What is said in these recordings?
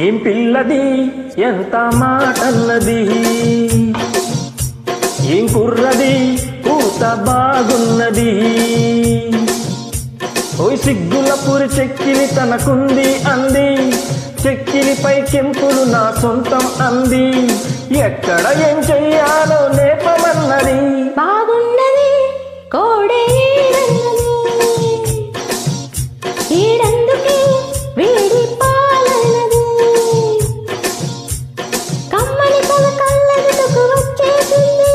ఏం పిల్లది ఎంత మాటన్నది, ఏం కుర్రది పూత బాగున్నది. ఓయ్ సిగ్గుల పురి చెక్కిలి తనకుంది అంది, చెక్కిలిపై కెంపులు నా సొంతం అంది. ఎక్కడ ఏం చెయ్యాలో నేపమన్నది. బాగున్నది కోడే ఈడందుకే వేడి పాలన్నది. కమ్మని పొల కళ్ళెదుటకు వచ్చేసింది,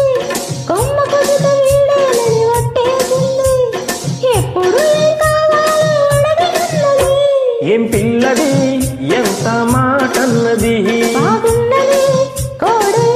కొమ్మ కొద్దుత వీడేనని వట్టేసింది. ఎప్పుడు ఏం కావాలో అడగనున్నది. ఏం పిల్లది ఎంత మాటన్నది, బాగున్నది కోడే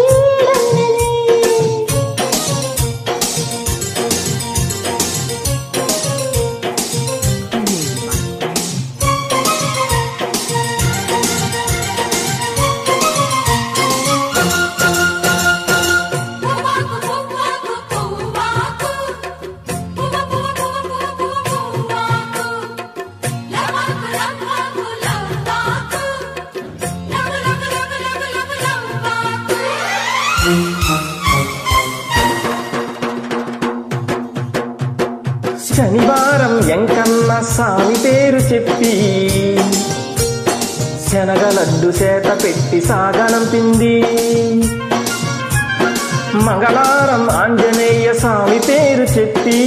శనివారం ఎంకన్న సామి పేరు చెప్పి శనగలడ్డు చేత పెట్టి సాగనంపింది. మంగళవారం ఆంజనేయ స్వామి పేరు చెప్పి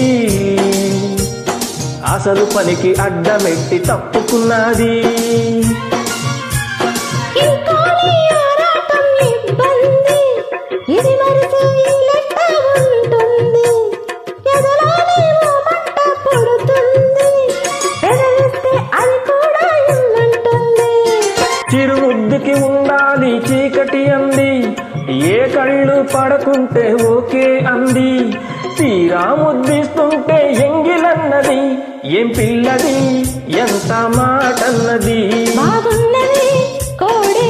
అసలు పనికి అడ్డమెట్టి తప్పుకున్నది. చిరుముద్దుకి ఉండాలి చీకటి అంది, ఏ కళ్ళు పడకుంటే ఓకే అంది. తీరా ముద్దిస్తుంటే ఎంగిలన్నది. ఏం పిల్లది ఎంత మాటన్నది, బాగున్నది కోడే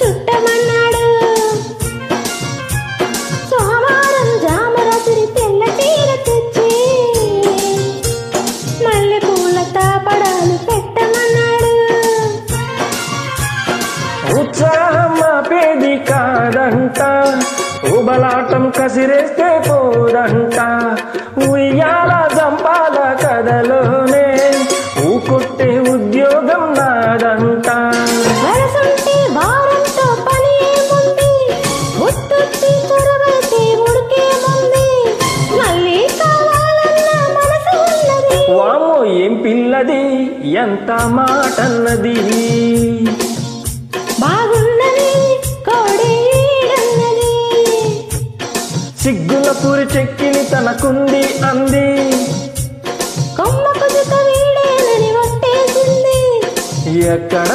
చుట్టమన్నాడు. సోమవారం జామరాత్రి తెల్ల చీర తెచ్చి మల్లె పూల తాపడాలు పెట్టమన్నాడు. ఉత్సాహం ఆపేది కాదంట, ఉబలాటం కసిరేస్తే పోదంట. ఉయ్యాల జంపాల కథలోనే ఊకొట్టే ఉద్యోగం నాదంట. వరసంటే వారంతో పని ఏముంది, ముట్టుట్టి చొరవైతే ఉడికేముంది. మళ్ళీ కావాలన్న మనసు ఉన్నది. వామో ఏం పిల్లది ఎంత మాటన్నది, బాగున్నది కోడేడన్నది. సిగ్గుల పురి చెక్కిలి తనకుంది అంది, కొమ్మ కొద్దుత వీడేనని వట్టేసింది. ఎక్కడ